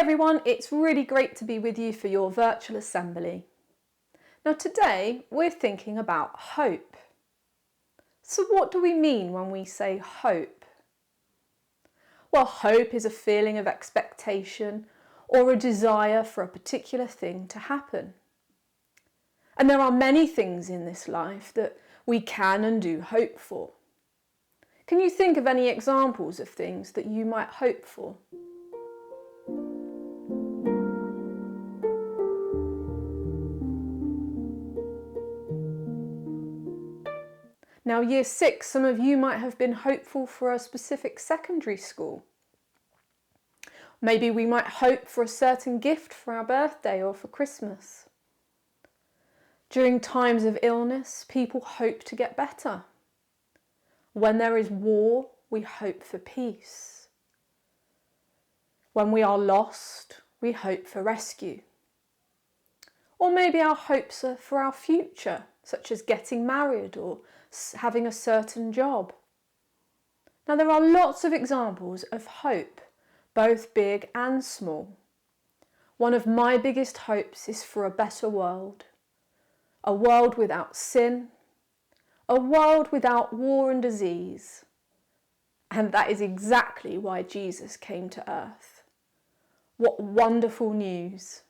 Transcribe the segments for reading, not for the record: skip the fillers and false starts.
everyone, it's really great to be with you for your virtual assembly. Now today we're thinking about hope. So what do we mean when we say hope? Well, hope is a feeling of expectation or a desire for a particular thing to happen. And there are many things in this life that we can and do hope for. Can you think of any examples of things that you might hope for? Now, year 6, some of you might have been hopeful for a specific secondary school. Maybe we might hope for a certain gift for our birthday or for Christmas. During times of illness, people hope to get better. When there is war, we hope for peace. When we are lost, we hope for rescue. Or maybe our hopes are for our future, such as getting married or having a certain job. Now, there are lots of examples of hope, both big and small. One of my biggest hopes is for a better world. A world without sin, a world without war and disease. And that is exactly why Jesus came to earth. What wonderful news!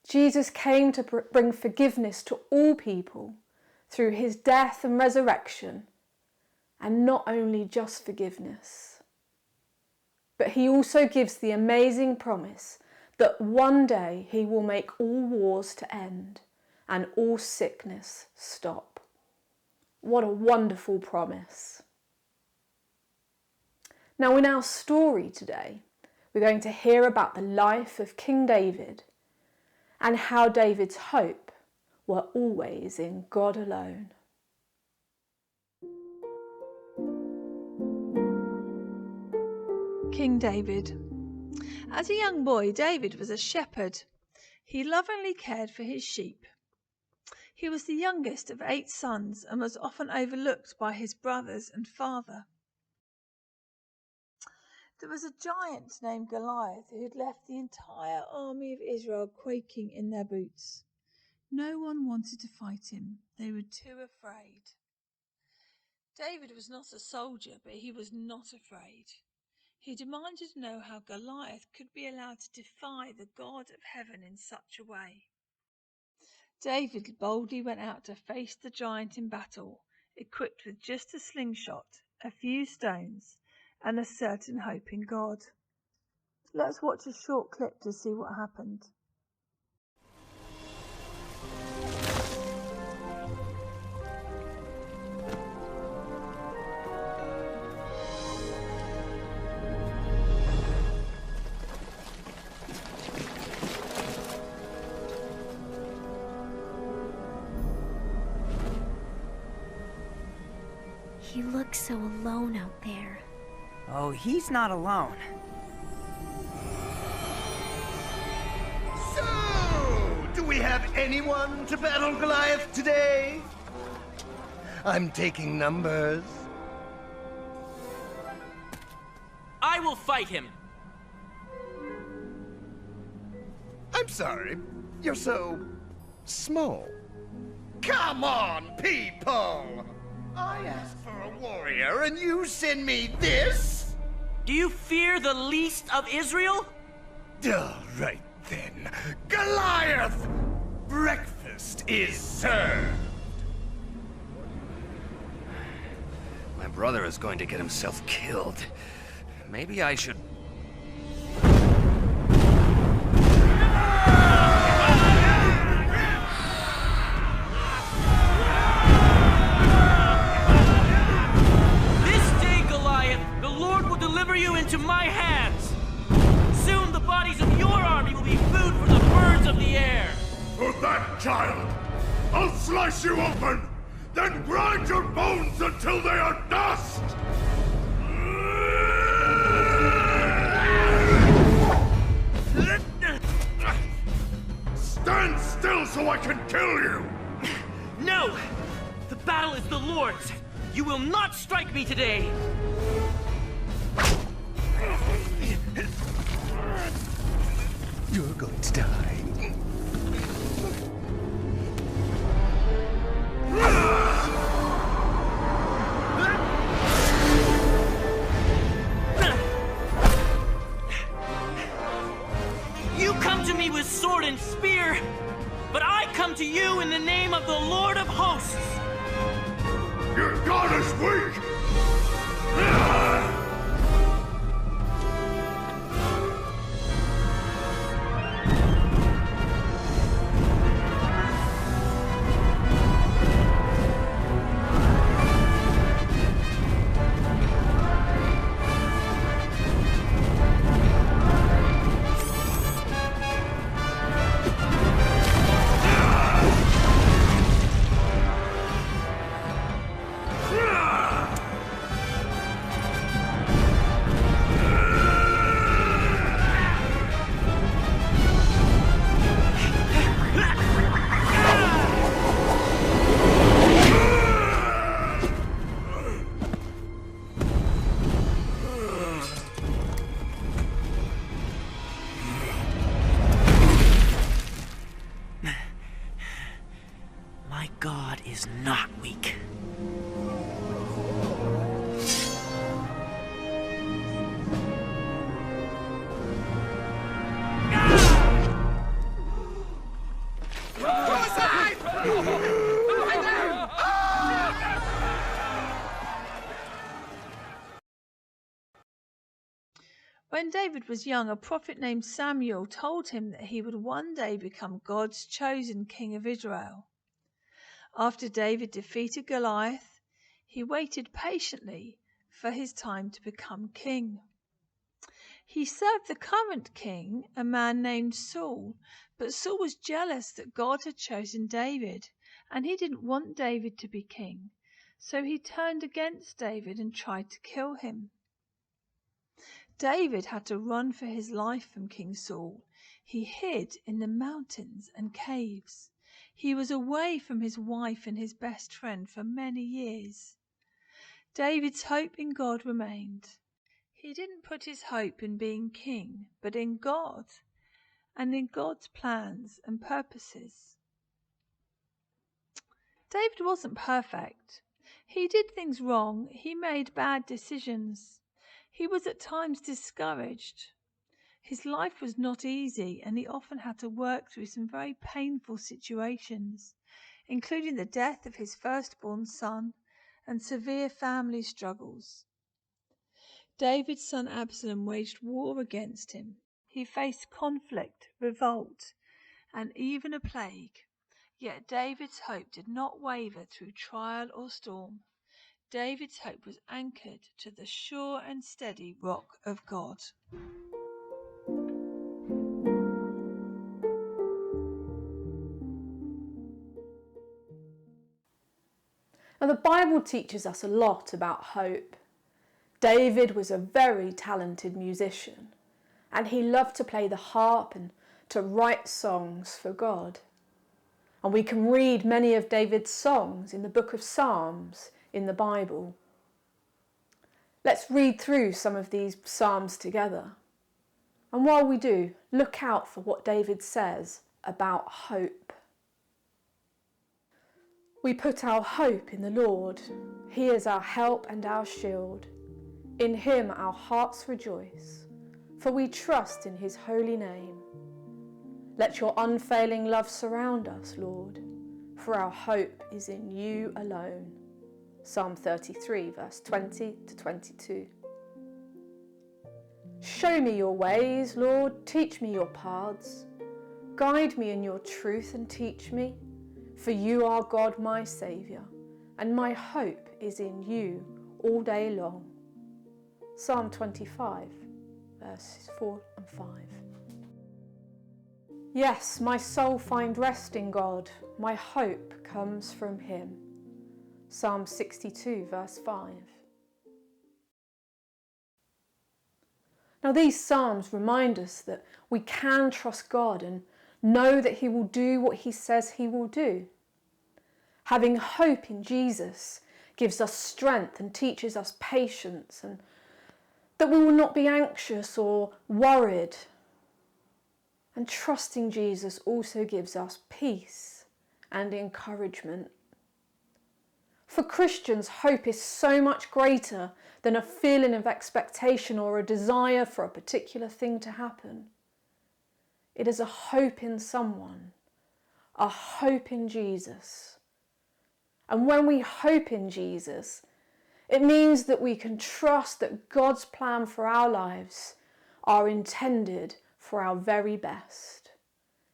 Jesus came to bring forgiveness to all people through his death and resurrection, and not only just forgiveness, but he also gives the amazing promise that one day he will make all wars to end and all sickness stop. What a wonderful promise. Now, in our story today, we're going to hear about the life of King David and how David's hope were always in God alone. King David. As a young boy, David was a shepherd. He lovingly cared for his sheep. He was the youngest of 8 sons and was often overlooked by his brothers and father. There was a giant named Goliath who had left the entire army of Israel quaking in their boots. No one wanted to fight him. They were too afraid. David was not a soldier, but he was not afraid. He demanded to know how Goliath could be allowed to defy the God of heaven in such a way. David boldly went out to face the giant in battle, equipped with just a slingshot, a few stones, and a certain hope in God. Let's watch a short clip to see what happened. He looks so alone out there. Oh, he's not alone. So, do we have anyone to battle Goliath today? I'm taking numbers. I will fight him. I'm sorry, you're so small. Come on, people! I asked for a warrior, and you send me this? Do you fear the least of Israel? All right then. Goliath! Breakfast is served! My brother is going to get himself killed. Maybe I should... Deliver you into my hands. Soon the bodies of your army will be food for the birds of the air. For that child, I'll slice you open, then grind your bones until they are dust! Stand still so I can kill you! No! The battle is the Lord's. You will not strike me today. You're going to die. You come to me with sword and spear, but I come to you in the name of the Lord of hosts. Your god is weak! My God is not weak. When David was young, a prophet named Samuel told him that he would one day become God's chosen king of Israel. After David defeated Goliath, he waited patiently for his time to become king. He served the current king, a man named Saul, but Saul was jealous that God had chosen David, and he didn't want David to be king, so he turned against David and tried to kill him. David had to run for his life from King Saul. He hid in the mountains and caves. He was away from his wife and his best friend for many years. David's hope in God remained. He didn't put his hope in being king, but in God and in God's plans and purposes. David wasn't perfect. He did things wrong. He made bad decisions. He was at times discouraged. His life was not easy, and he often had to work through some very painful situations, including the death of his firstborn son and severe family struggles. David's son Absalom waged war against him. He faced conflict, revolt, and even a plague. Yet David's hope did not waver through trial or storm. David's hope was anchored to the sure and steady rock of God. Now, the Bible teaches us a lot about hope. David was a very talented musician, and he loved to play the harp and to write songs for God. And we can read many of David's songs in the book of Psalms in the Bible. Let's read through some of these psalms together. And while we do, look out for what David says about hope. We put our hope in the Lord. He is our help and our shield. In him our hearts rejoice, for we trust in his holy name. Let your unfailing love surround us, Lord, for our hope is in you alone. Psalm 33, verse 20 to 22. Show me your ways, Lord, teach me your paths. Guide me in your truth and teach me, for you are God my Saviour, and my hope is in you all day long. Psalm 25, verses 4 and 5. Yes, my soul find rest in God, my hope comes from him. Psalm 62, verse 5. Now these psalms remind us that we can trust God and know that he will do what he says he will do. Having hope in Jesus gives us strength and teaches us patience, and that we will not be anxious or worried. And trusting Jesus also gives us peace and encouragement. For Christians, hope is so much greater than a feeling of expectation or a desire for a particular thing to happen. It is a hope in someone, a hope in Jesus. And when we hope in Jesus, it means that we can trust that God's plan for our lives are intended for our very best,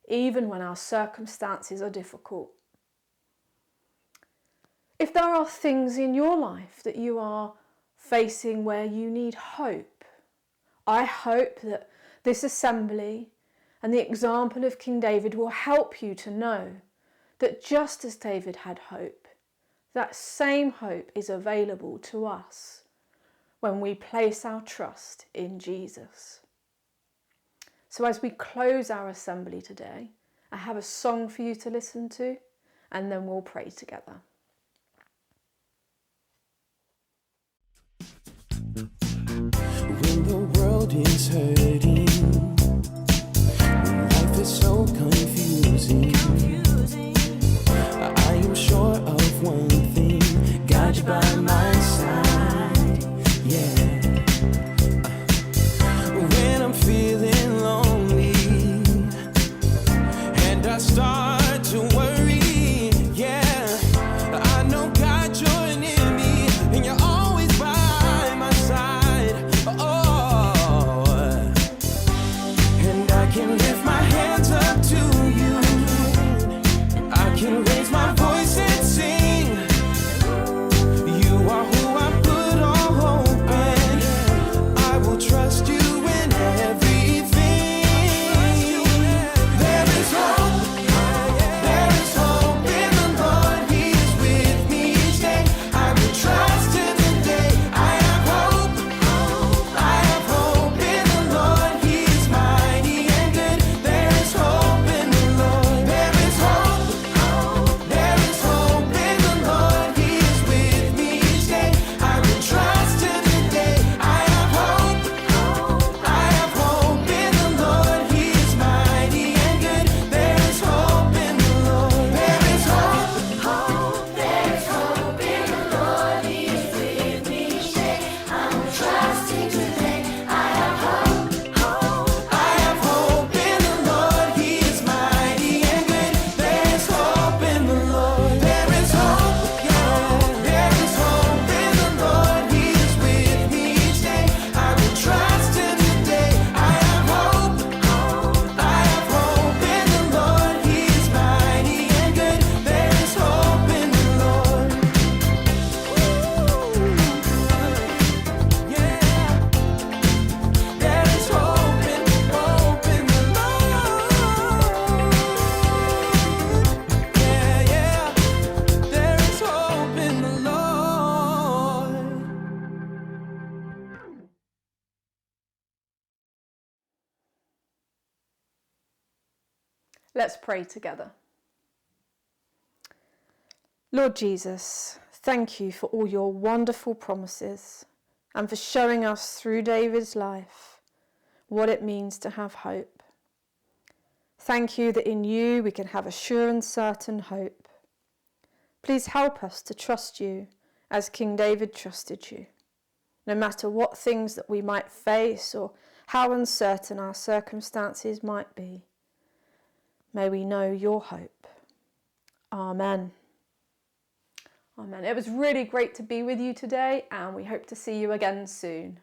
even when our circumstances are difficult. If there are things in your life that you are facing where you need hope, I hope that this assembly and the example of King David will help you to know that just as David had hope, that same hope is available to us when we place our trust in Jesus. So as we close our assembly today, I have a song for you to listen to, and then we'll pray together. When the world is hurting, when life is so confusing, I am sure of one thing, God, you're by my side, yeah. When I'm feeling lonely and I start to worry, yeah, I know God, you're near me and you're always by my side, oh, and I can lift my hands up to you, I can raise my voice and sing, you are who I put all hope in, I will trust you in everything. There is hope in the Lord, He is with me each day, I will trust Him today, I have hope in the Lord, He is mighty and good, there is hope in the Lord, there is hope in the Lord, He is with me each day, I will trust Him today, I have hope in the Lord, He is mighty and good, there is hope in the Lord, there is hope in the Lord, He is with me each day, I will trust Him today, I have hope in the Lord, He is mighty and good, there is hope in the Lord, there is hope, yeah, there is hope in the Lord, He is with me each day, I will trust Him today, I have hope in the Lord, He is mighty and good, there is hope in the Lord, yeah, there is hope in the Lord, yeah, there is hope in the Lord. Let's pray together. Lord Jesus, thank you for all your wonderful promises and for showing us through David's life what it means to have hope. Thank you that in you we can have a sure and certain hope. Please help us to trust you as King David trusted you, no matter what things that we might face or how uncertain our circumstances might be. May we know your hope. Amen. Amen. It was really great to be with you today, and we hope to see you again soon.